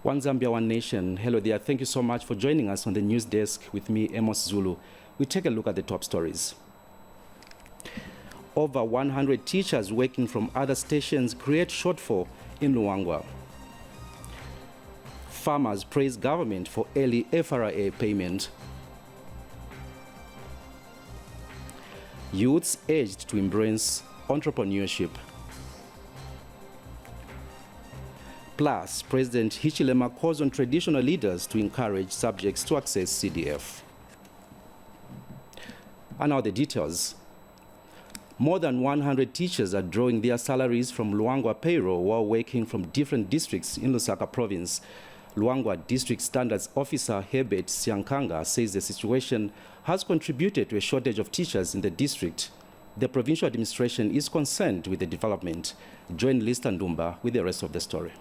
One Zambia, One Nation. Hello there. Thank you so much for joining us on the news desk with me, Amos Zulu. We take a look at the top stories. Over 100 teachers working from other stations create shortfall in Luangwa. Farmers praise government for early FRA payment. Youths urged to embrace entrepreneurship. Plus, President Hichilema calls on traditional leaders to encourage subjects to access CDF. And now the details. More than 100 teachers are drawing their salaries from Luangwa payroll while working from different districts in Lusaka province. Luangwa District Standards Officer Herbert Siankanga says the situation has contributed to a shortage of teachers in the district. The provincial administration is concerned with the development. Join Lista Ndumba with the rest of the story.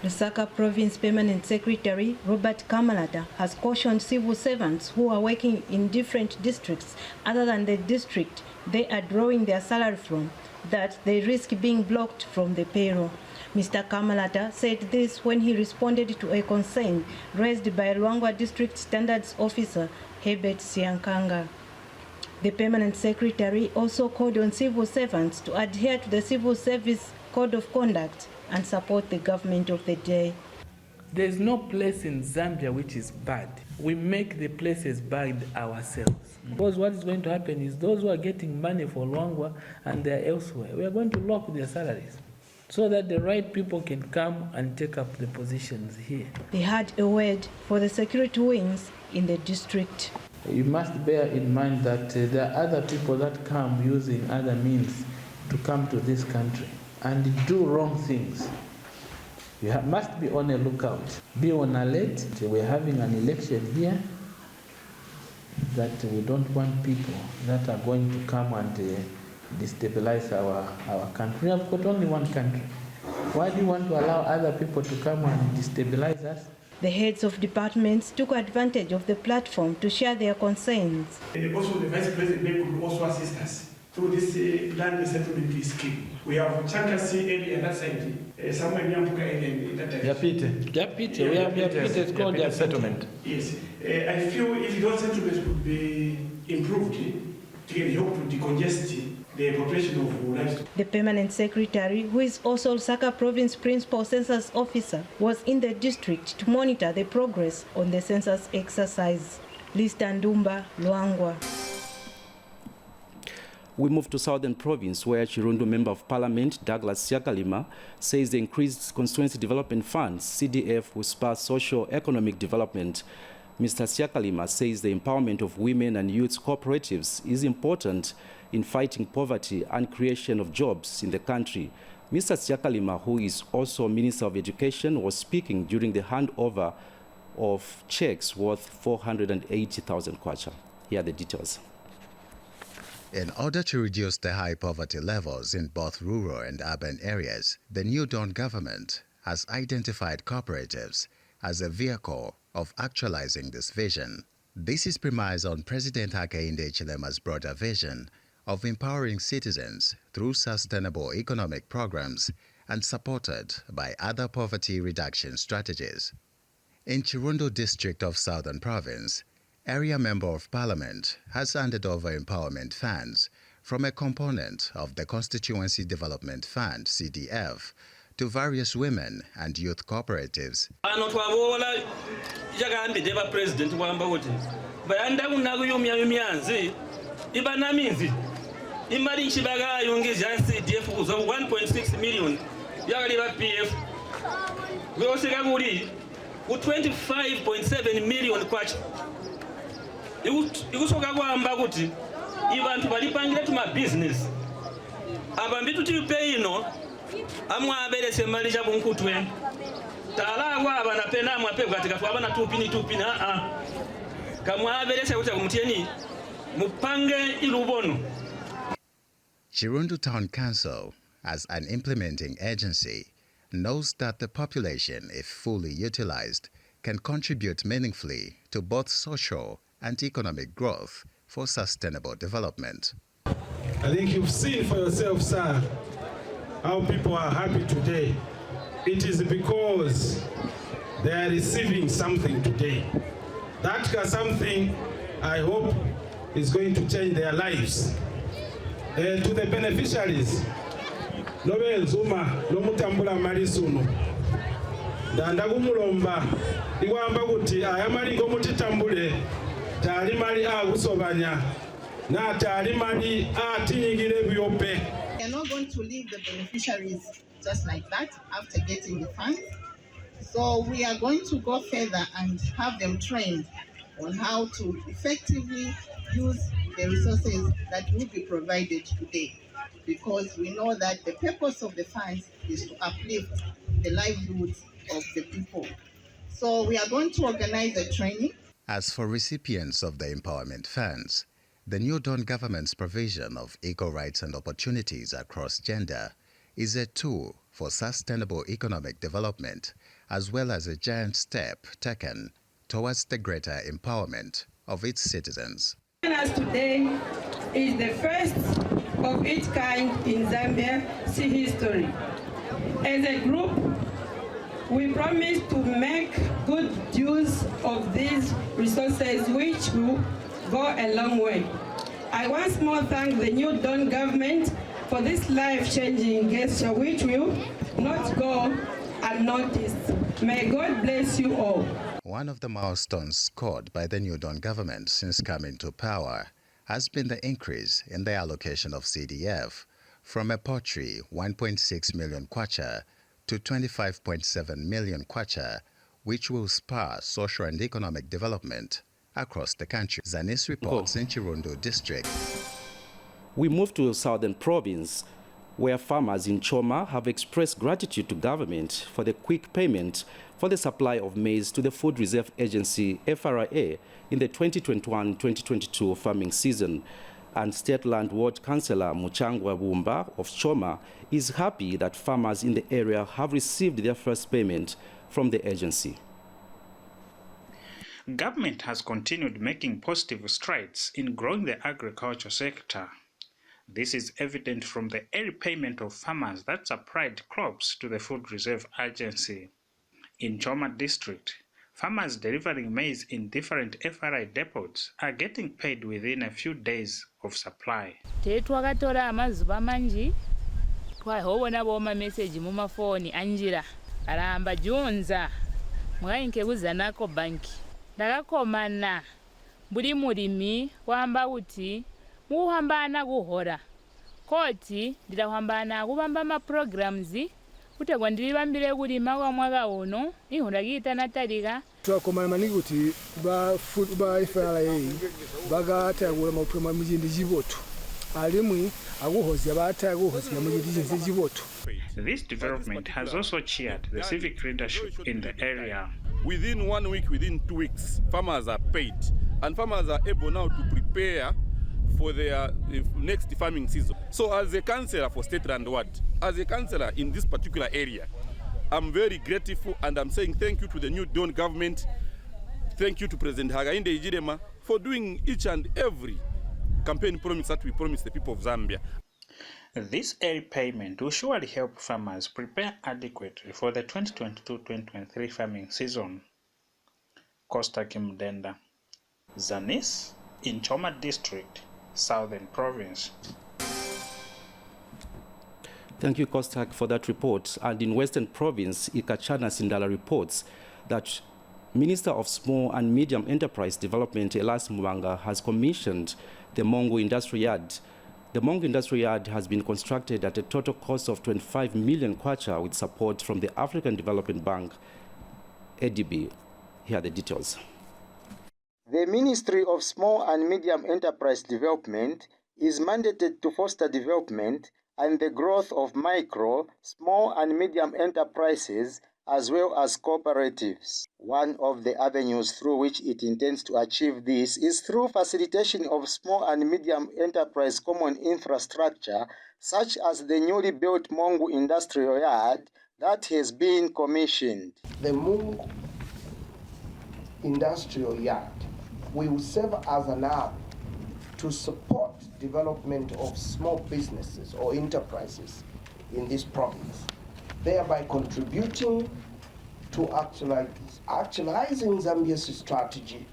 Lusaka Province Permanent Secretary Robert Kamalata has cautioned civil servants who are working in different districts other than the district they are drawing their salary from that they risk being blocked from the payroll. Mr. Kamalata said this when he responded to a concern raised by Luangwa District Standards Officer Herbert Siankanga. The Permanent Secretary also called on civil servants to adhere to the Civil Service Code of Conduct and support the government of the day. There's no place in Zambia which is bad. We make the places bad ourselves. Because what is going to happen is those who are getting money for Luangwa and they're elsewhere, we are going to lock their salaries so that the right people can come and take up the positions here. They had a word for the security wings in the district. You must bear in mind that there are other people that come using other means to come to this country and do wrong things. You must be on a lookout, be on alert. We're having an election here that we don't want people that are going to come and destabilize our country. We have got only one country. Why do you want to allow other people to come and destabilize us? The heads of departments took advantage of the platform to share their concerns. Also, the Vice President could also assist us through this land settlement scheme. We have Chankasi area and that side. Somewhere near Puka area in that area. Yapite. We have Yapite. It's called their settlement. Yes. I feel if those settlements could be improved, it can help to decongest the population of livestock. The Permanent Secretary, who is also Lusaka Province Principal Census Officer, was in the district to monitor the progress on the census exercise. Lista Ndumba, Luangwa. We move to Southern Province, where Chirundu Member of Parliament Douglas Siakalima says the increased Constituency Development Funds, CDF, will spur socio-economic development. Mr. Siakalima says the empowerment of women and youth cooperatives is important in fighting poverty and creation of jobs in the country. Mr. Siakalima, who is also Minister of Education, was speaking during the handover of checks worth 480,000 kwacha. Here are the details. In order to reduce the high poverty levels in both rural and urban areas, the New Dawn government has identified cooperatives as a vehicle of actualizing this vision. This is premised on President Hakainde Hichilema's broader vision of empowering citizens through sustainable economic programs and supported by other poverty reduction strategies. In Chirundu district of Southern Province, Area Member of Parliament has handed over empowerment funds from a component of the Constituency Development Fund, CDF, to various women and youth cooperatives. Imali nchibaga yongeza CDF kuzo 1.6 million yakaliba PF goseka kuli ku 25.7 million kwacha ikusoka kwamba kuti ibantu balipangire tuma business aba mbitu tipe ino amwa abelese mali cha bunkutwe tala kwa abana pena amwa pe katika tu abana tupini kamwa abelese kuti kumtieni mupange ilubono. Chirundu Town Council, as an implementing agency, knows that the population, if fully utilized, can contribute meaningfully to both social and economic growth for sustainable development. I think you've seen for yourself, sir, how people are happy today it is because they are receiving something today. That something, I hope, is going to change their lives. To the beneficiaries, Nobel Zuma, Lomutambula Marisuno, Dandagumulomba, Iwamba Guti, Ayamari Gomutitambule, Tarimari Agusobanya, Na Tarimari Atinigire Biope. We are not going to leave the beneficiaries just like that after getting the funds. So we are going to go further and have them trained on how to effectively use the resources that will be provided today, because we know that the purpose of the funds is to uplift the livelihoods of the people. So we are going to organize a training. As for recipients of the empowerment funds, the new Dawn government's provision of equal rights and opportunities across gender is a tool for sustainable economic development, as well as a giant step taken towards the greater empowerment of its citizens. As today is the first of its kind in Zambia's history. As a group, we promise to make good use of these resources, which will go a long way. I once more thank the new Dawn government for this life-changing gesture, which will not go unnoticed. May God bless you all. One of the milestones scored by the new Dawn government since coming to power has been the increase in the allocation of CDF from a paltry 1.6 million kwacha to 25.7 million kwacha, which will spur social and economic development across the country. Zanis reports in Chirundo district. We move to Southern Province, where farmers in Choma have expressed gratitude to government for the quick payment for the supply of maize to the Food Reserve Agency, FRA, in the 2021-2022 farming season. And State Land Ward Councillor Muchangwa Bumba of Choma is happy that farmers in the area have received their first payment from the agency. Government has continued making positive strides in growing the agriculture sector. This is evident from the early payment of farmers that supplied crops to the Food Reserve Agency. In Choma district, farmers delivering maize in different FRI depots are getting paid within a few days of supply. Tetwakatora amazuba manji twahobona boma message mu mafoni anjira aramba jonza mwayinke kuzanako banki ndakakomana buli mulimi wamba kuti muhambana kuhora koti ndidahambana kubamba ma programs kutegwa ndilibambire kulima kwa mwaka uno ihundakiita natalika twakomana maniki kuti ba FRA bagatagula maprema mujindi jiboto alimwi akuhozya bataguzya mujindi jiboto. This development has also cheered the civic leadership in the area. Within 1 week, within 2 weeks, farmers are paid, and farmers are able now to prepare for their next farming season. So as a councillor for State Land Ward, as a councillor in this particular area, I'm very grateful, and I'm saying thank you to the new Dawn government, thank you to President Hakainde Hichilema for doing each and every campaign promise that we promised the people of Zambia. This early payment will surely help farmers prepare adequately for the 2022-2023 farming season. Costa Kimdenda, Zanis, in Choma District, Southern Province. Thank you, Kostak, for that report. And in Western Province, Ikachana Sindala reports that Minister of Small and Medium Enterprise Development, Elas Mwanga, has commissioned the Mongo Industrial Yard. The Mongo Industrial Yard has been constructed at a total cost of 25 million kwacha with support from the African Development Bank, ADB. Here are the details. The Ministry of Small and Medium Enterprise Development is mandated to foster development and the growth of micro, small and medium enterprises as well as cooperatives. One of the avenues through which it intends to achieve this is through facilitation of small and medium enterprise common infrastructure, such as the newly built Mongo Industrial Yard that has been commissioned. The Mongo Industrial Yard will serve as an arm to support development of small businesses or enterprises in this province. thereby contributing to actualizing Zambia's strategy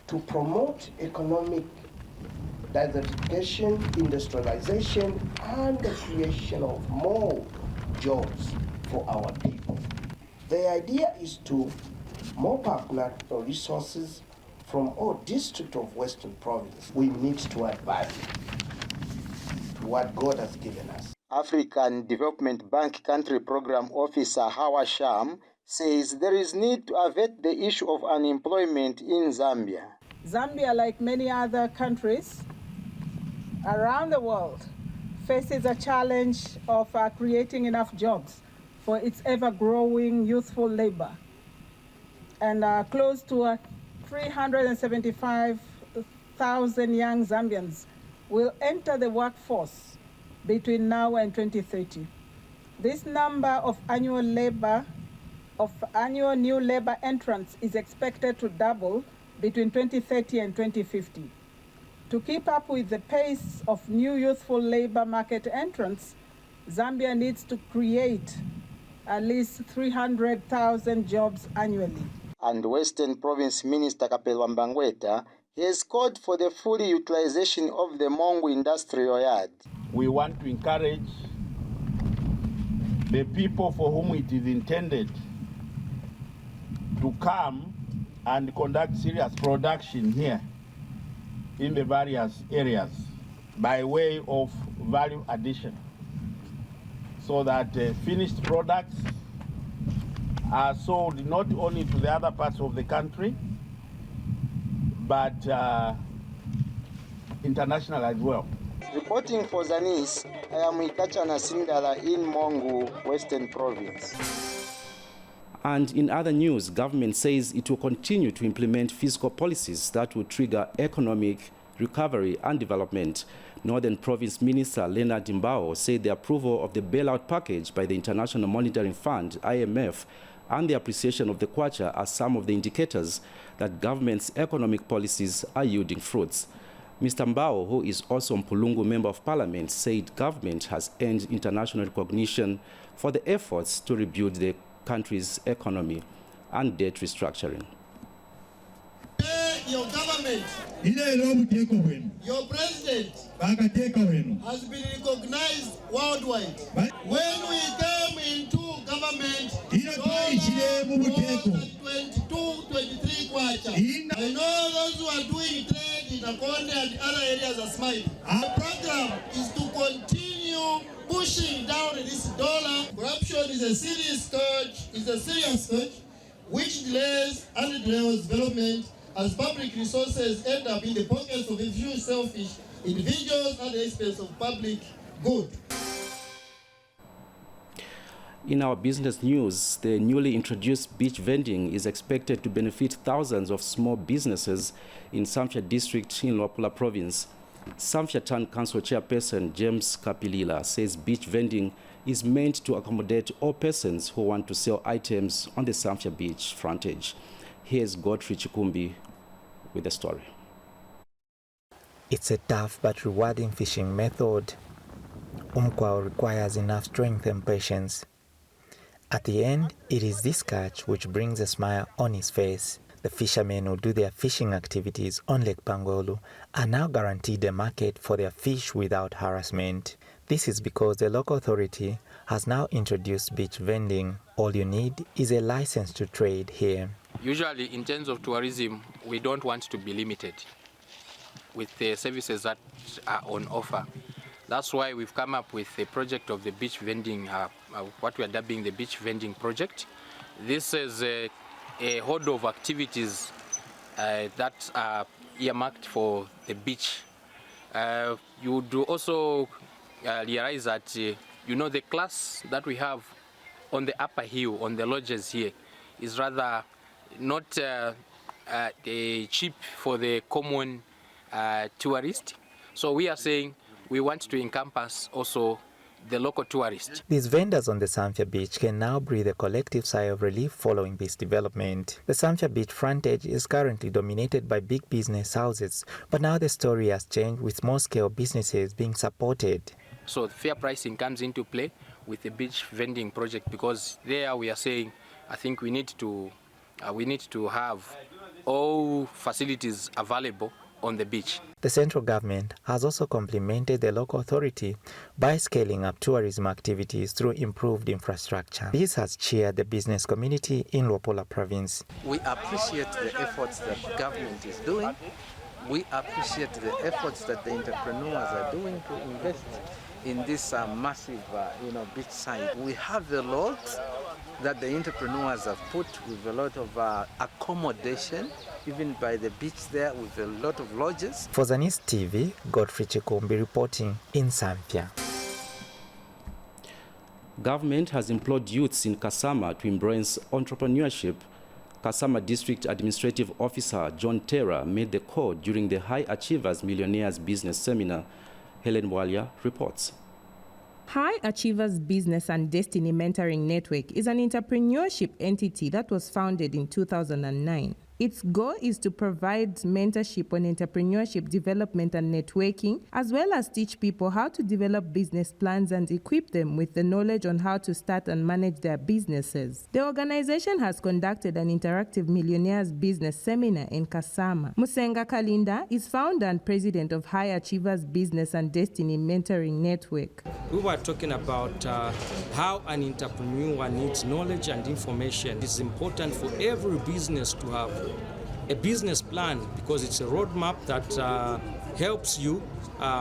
to promote economic diversification, industrialization, and the creation of more jobs for our people. The idea is to mop up natural resources from all districts of Western Province. We need to advance to what God has given us. African Development Bank Country Program Officer Hawa Sham says there is need to avert the issue of unemployment in Zambia. Zambia, like many other countries around the world, faces a challenge of creating enough jobs for its ever-growing youthful labor. And close to 375,000 young Zambians will enter the workforce between now and 2030. This number of annual new labor entrants is expected to double between 2030 and 2050. To keep up with the pace of new youthful labor market entrants, Zambia needs to create at least 300,000 jobs annually. And Western Province Minister Kapelwa Mbangweta has called for the full utilization of the Mongu Industrial Yard. We want to encourage the people for whom it is intended to come and conduct serious production here in the various areas by way of value addition, so that finished products are sold not only to the other parts of the country, but international as well. Reporting for Zanis, I am Ikachana Sindala in Mongu, Western Province. And in other news, government says it will continue to implement fiscal policies that will trigger economic recovery and development. Northern Province Minister Leonard Dimbao said the approval of the bailout package by the International Monetary Fund, IMF, and the appreciation of the kwacha are some of the indicators that government's economic policies are yielding fruits. Mr. Mbao, who is also Mpulungu Member of Parliament, said government has earned international recognition for the efforts to rebuild the country's economy and debt restructuring. Your government, your president has been recognized worldwide. When we came into government, $22, $23 kwacha. I know those who are doing trade in Akonde and other areas are smiling. Our program is to continue pushing down this dollar. Corruption is a serious scourge, which delays and derails development as public resources end up in the pockets of a few selfish individuals at the expense of public good. In our business news, the newly introduced beach vending is expected to benefit thousands of small businesses in Samfya district in Luapula province. Samfya Town Council Chairperson James Kapilila says beach vending is meant to accommodate all persons who want to sell items on the Samfya beach frontage. Here's Godfrey Chikumbi with the story. It's a tough but rewarding fishing method. Umkwao requires enough strength and patience. At the end, it is this catch which brings a smile on his face. The fishermen who do their fishing activities on Lake Pangolu are now guaranteed a market for their fish without harassment. This is because the local authority has now introduced beach vending. All you need is a license to trade here. Usually, in terms of tourism, we don't want to be limited with the services that are on offer. That's why we've come up with a project of the beach vending, what we are dubbing the beach vending project. This is a horde of activities that are earmarked for the beach. You would also realize that, the class that we have on the upper hill, on the lodges here, is rather not cheap for the common tourist. So we are saying we want to encompass also the local tourists. These vendors on the Samfya beach can now breathe a collective sigh of relief following this development. The Samfya beach frontage is currently dominated by big business houses, but now the story has changed with small-scale businesses being supported. So fair pricing comes into play. with the beach vending project, because there we are saying, I think we need to have all facilities available on the beach. The central government has also complimented the local authority by scaling up tourism activities through improved infrastructure. This has cheered the business community in Luapula province. We appreciate the efforts that government is doing. We appreciate the efforts that the entrepreneurs are doing to invest in this massive beach side. We have a lot that the entrepreneurs have put with a lot of accommodation, even by the beach there, with a lot of lodges. For Zanis TV, Godfrey Chikumbi reporting in Zambia. Government has implored youths in Kasama to embrace entrepreneurship. Kasama District Administrative Officer John Terra made the call during the High Achievers Millionaires Business Seminar. Helen Walia reports. High Achievers Business and Destiny Mentoring Network is an entrepreneurship entity that was founded in 2009. Its goal is to provide mentorship on entrepreneurship development and networking, as well as teach people how to develop business plans and equip them with the knowledge on how to start and manage their businesses. The organization has conducted an interactive Millionaires Business Seminar in Kasama. Musenga Kalinda is founder and president of High Achievers Business and Destiny Mentoring Network. We were talking about how an entrepreneur needs knowledge and information. It's important for every business to have a business plan, because it's a roadmap that helps you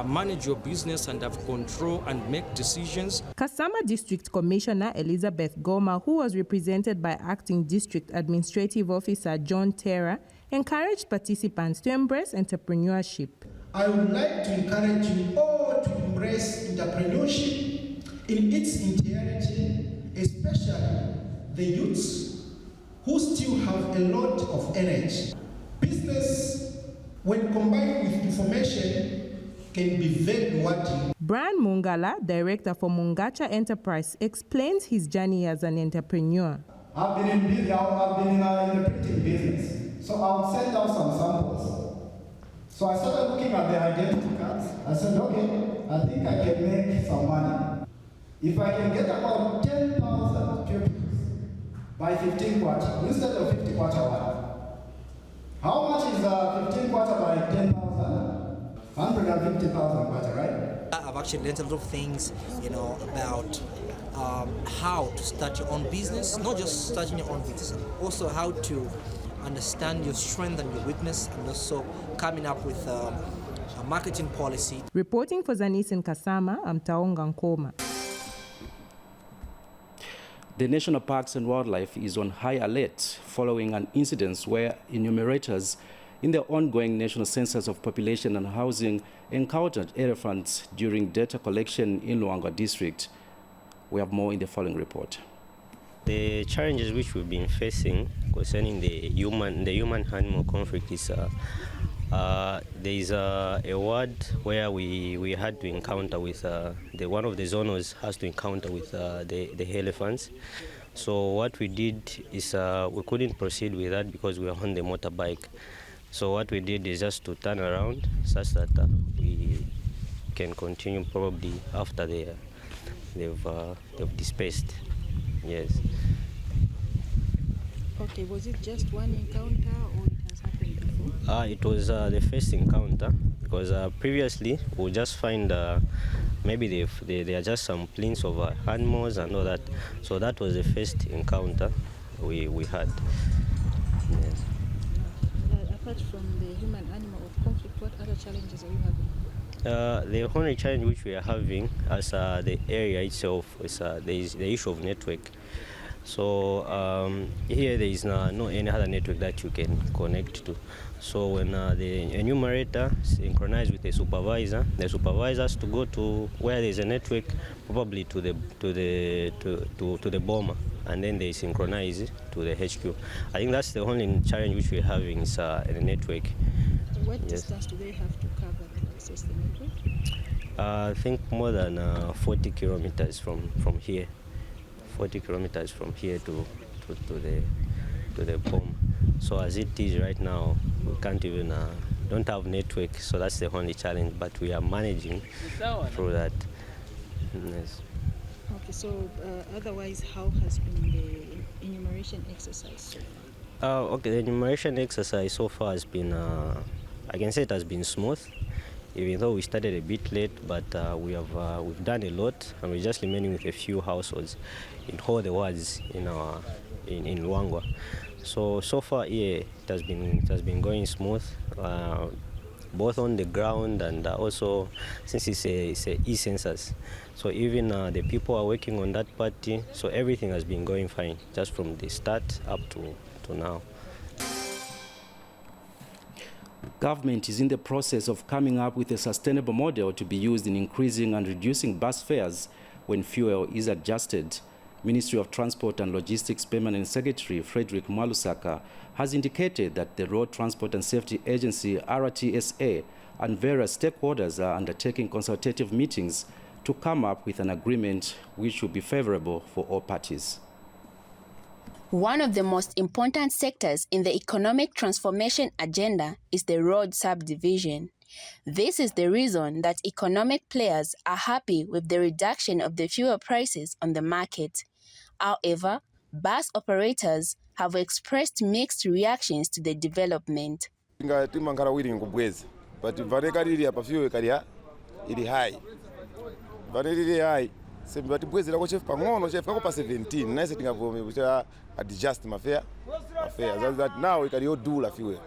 manage your business and have control and make decisions. Kasama District Commissioner Elizabeth Goma, who was represented by Acting District Administrative Officer John Terra, encouraged participants to embrace entrepreneurship. I would like to encourage you all to embrace entrepreneurship in its entirety, especially the youths who still have a lot of energy. Business, when combined with information, can be very rewarding. Brian Mungala, director for Mungacha Enterprise, explains his journey as an entrepreneur. I've been in the printing business, so I'll send out some samples. So I started looking at the identity cards. I said, okay, I think I can make some money. If I can get about 10,000 pupils by 15 kwacha, instead of 50 kwacha one. How much is 15 kwacha by 10,000? 150,000 kwacha, right? I've actually learned a lot of things, about how to start your own business, not just starting your own business, also how to understand your strength and your weakness, and also coming up with a marketing policy. Reporting for Zanis in Kasama, I'm Taonga Nkoma. The National Parks and Wildlife is on high alert following an incident where enumerators in the ongoing national census of population and housing encountered elephants during data collection in Luangwa district. We have more in the following report. The challenges which we've been facing concerning the human-animal conflict is there is a ward where we had to encounter with one of the zoners has to encounter with the elephants. So what we did is we couldn't proceed with that because we were on the motorbike. So what we did is just to turn around such that we can continue probably after they've dispersed. Yes. Okay, was it just one encounter or it has happened before? It was the first encounter, because previously we'll just find maybe there are just some prints of animals and all that. So that was the first encounter we had. Yes. Apart from the human-animal conflict, what other challenges are you having? The only challenge which we are having as the area itself is there is the issue of network. So here there is no any other network that you can connect to. So when the enumerator synchronizes with the supervisor has to go to where there is a network, probably to the bomber, and then they synchronize to the HQ. I think that's the only challenge which we're having is the network. What distance do they have to cover to access the network? I think more than 40 kilometers from here. 40 kilometers from here to the bomb. So as it is right now, we can't even don't have network. So that's the only challenge. But we are managing through that. Yes. Okay, so otherwise, how has been the enumeration exercise so far? Okay, the enumeration exercise so far has been, I can say it has been smooth, even though we started a bit late, but we've done a lot, and we're just remaining with a few households in all the wards in Luangwa. So far, yeah, it has been going smooth, both on the ground and also since it's a e-census. So even the people are working on that party, so everything has been going fine, just from the start up to now. Government is in the process of coming up with a sustainable model to be used in increasing and reducing bus fares when fuel is adjusted. Ministry of Transport and Logistics Permanent Secretary Frederick Mwalusaka has indicated that the Road Transport and Safety Agency RTSA and various stakeholders are undertaking consultative meetings to come up with an agreement which will be favorable for all parties. One of the most important sectors in the economic transformation agenda is the road subdivision. This is the reason that economic players are happy with the reduction of the fuel prices on the market. However, bus operators have expressed mixed reactions to the development. But but bwezi la chef pangono chef kako pa 17 na sisi tingavome bucha adjust mafare that now ikaliyo dula fiwe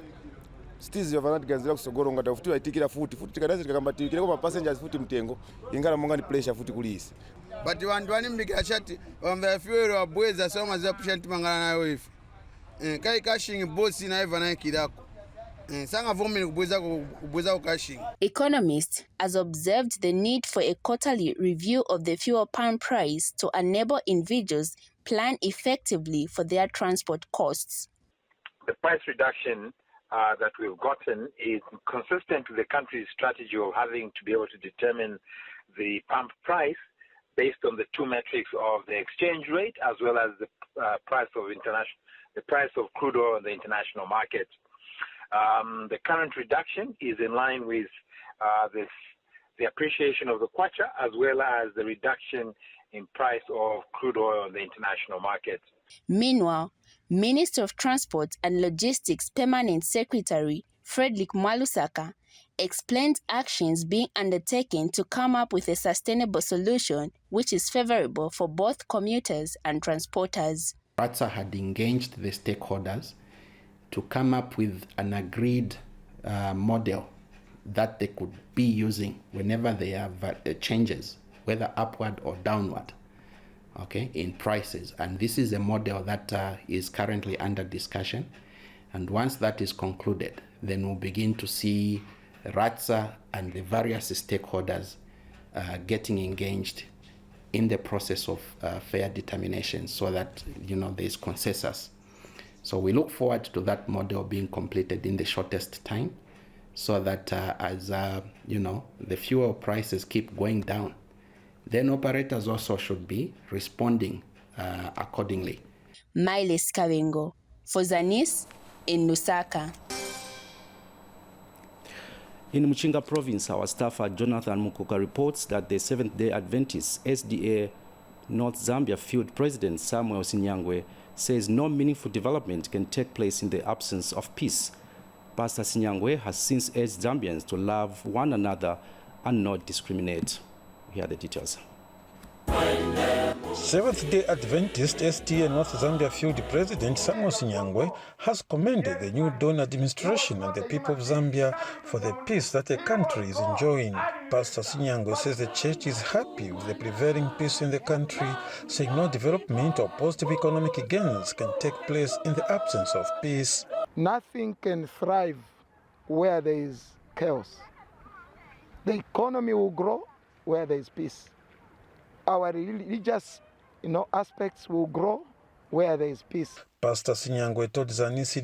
stizi yavanati ganzira kusogoro ngata futi itikira futi tikadazi tikamba tikira kwa passengers futi mtengo ingala monga ni pressure futi kulisi but wandu wani mbikira chati wamba fiwe wa bweza soma za pusha ntimangana nayo ifi kai cashing boss na eva na kidako. Economists has observed the need for a quarterly review of the fuel pound price to enable individuals plan effectively for their transport costs. The price reduction that we've gotten is consistent with the country's strategy of having to be able to determine the pump price based on the two metrics of the exchange rate as well as the price of crude oil in the international market. The current reduction is in line with the appreciation of the kwacha as well as the reduction in price of crude oil on the international market. Meanwhile, Minister of Transport and Logistics Permanent Secretary Frederick Mwalusaka explained actions being undertaken to come up with a sustainable solution which is favorable for both commuters and transporters. RATSA had engaged the stakeholders to come up with an agreed model that they could be using whenever they have changes, whether upward or downward, okay, in prices. And this is a model that is currently under discussion. And once that is concluded, then we'll begin to see RATSA and the various stakeholders getting engaged in the process of fair determination so that, there is consensus. So we look forward to that model being completed in the shortest time so that as the fuel prices keep going down, then operators also should be responding accordingly. Miles Kavengo for Zanis in Lusaka. In Muchinga province, our staffer Jonathan Mukuka reports that the Seventh-day Adventist SDA North Zambia field president Samuel Sinyangwe says no meaningful development can take place in the absence of peace. Pastor Sinyangwe has since urged Zambians to love one another and not discriminate. Here are the details. Seventh-day Adventist SDA North Zambia Field President Samuel Sinyangwe has commended the new Dawn administration and the people of Zambia for the peace that the country is enjoying. Pastor Sinyangwe says the church is happy with the prevailing peace in the country, saying no development or positive economic gains can take place in the absence of peace. Nothing can thrive where there is chaos. The economy will grow where there is peace. Our religious aspects will grow where there is peace. Pastor Sinyangwe told Zanis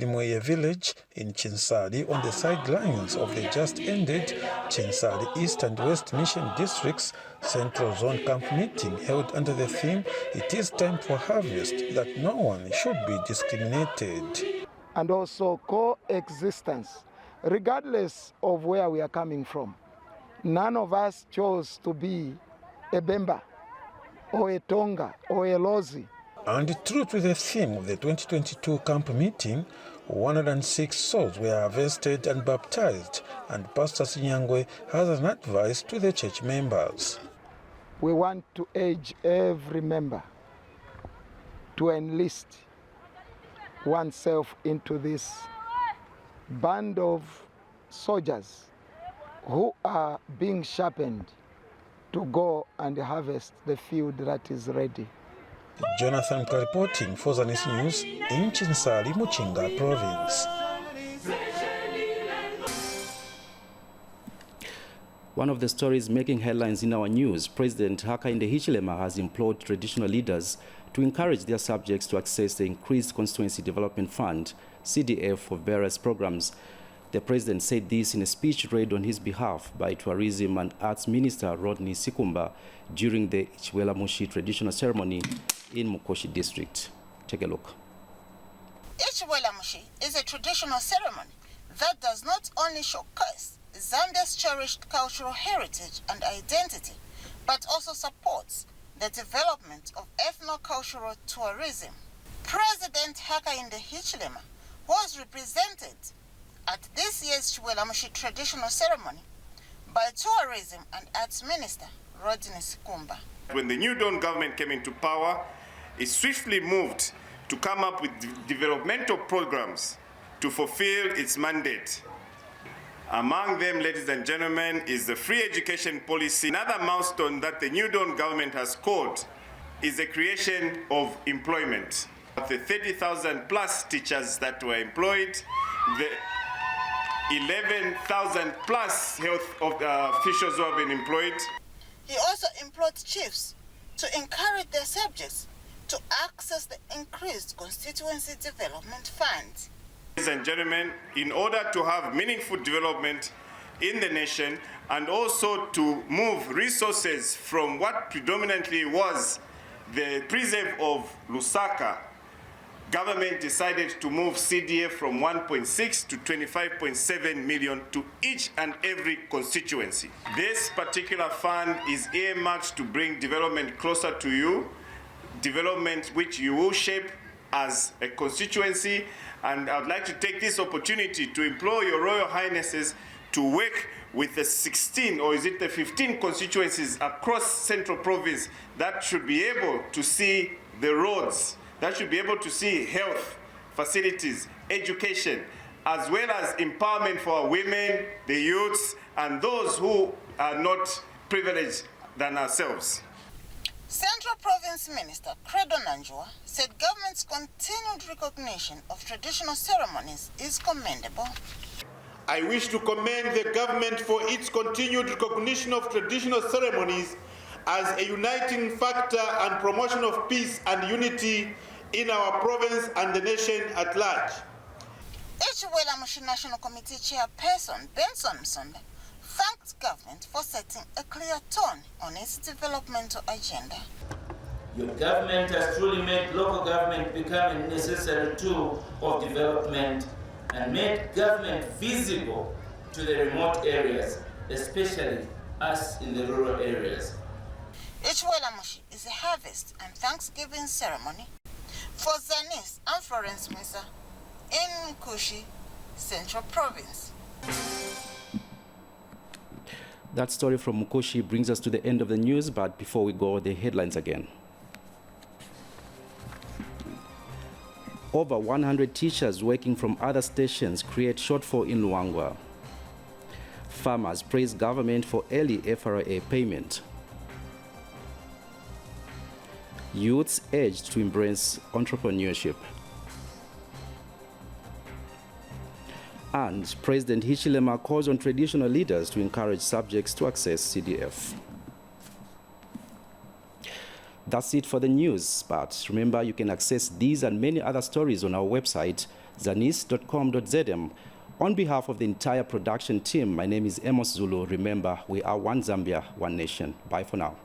village in Chinsali on the sidelines of the just ended Chinsali East and West Mission Districts Central Zone Camp meeting held under the theme, "It is time for harvest, that no one should be discriminated." And also coexistence, regardless of where we are coming from. None of us chose to be a Bemba or a Tonga or a Lozi. And true to the theme of the 2022 camp meeting, 106 souls were harvested and baptized, and Pastor Sinyangwe has an advice to the church members. We want to urge every member to enlist oneself into this band of soldiers who are being sharpened to go and harvest the field that is ready. Jonathan reporting for Zanis News in Chinsali, Muchinga Province. One of the stories making headlines in our news, President Hakainde Hichilema has implored traditional leaders to encourage their subjects to access the increased Constituency Development Fund, CDF, for various programs. The president said this in a speech read on his behalf by Tourism and Arts Minister Rodney Sikumba during the Ichwelamushi traditional ceremony in Mukoshi district. Take a look. Ichwelamushi is a traditional ceremony that does not only showcase Zambia's cherished cultural heritage and identity, but also supports the development of ethno-cultural tourism. President Hakainde Hichilema was represented at this year's Ichwelamushi traditional ceremony by Tourism and Arts Minister Rodney Sikumba. When the New Dawn government came into power, it swiftly moved to come up with developmental programs to fulfill its mandate. Among them, ladies and gentlemen, is the free education policy. Another milestone that the New Dawn government has scored is the creation of employment. Of the 30,000 plus teachers that were employed, the 11,000 plus health officials who have been employed. He also implored chiefs to encourage their subjects to access the increased Constituency Development Fund. Ladies and gentlemen, in order to have meaningful development in the nation and also to move resources from what predominantly was the preserve of Lusaka, government decided to move CDF from 1.6 to 25.7 million to each and every constituency. This particular fund is earmarked to bring development closer to you, development which you will shape as a constituency. And I would like to take this opportunity to implore your Royal Highnesses to work with the 16 or is it the 15 constituencies across Central Province that should be able to see the roads, that should be able to see health facilities, education, as well as empowerment for our women, the youths, and those who are not privileged than ourselves. Central Province Minister Credo Nanjua said government's continued recognition of traditional ceremonies is commendable. I wish to commend the government for its continued recognition of traditional ceremonies as a uniting factor and promotion of peace and unity in our province and the nation at large. Ichwelamushi National Committee Chairperson Benson Msonda thanked government for setting a clear tone on its developmental agenda. Your government has truly made local government become a necessary tool of development and made government visible to the remote areas, especially us in the rural areas. Ichwelamushi is a harvest and Thanksgiving ceremony. For Zanis, I'm Florence Misa in Mukoshi, Central Province. That story from Mukoshi brings us to the end of the news, but before we go, the headlines again. Over 100 teachers working from other stations create shortfall in Luangwa. Farmers praise government for early FRA payment. Youths urged to embrace entrepreneurship. And President Hichilema calls on traditional leaders to encourage subjects to access CDF. That's it for the news, but remember you can access these and many other stories on our website, zanis.com.zm. On behalf of the entire production team, my name is Amos Zulu. Remember, we are one Zambia, one nation. Bye for now.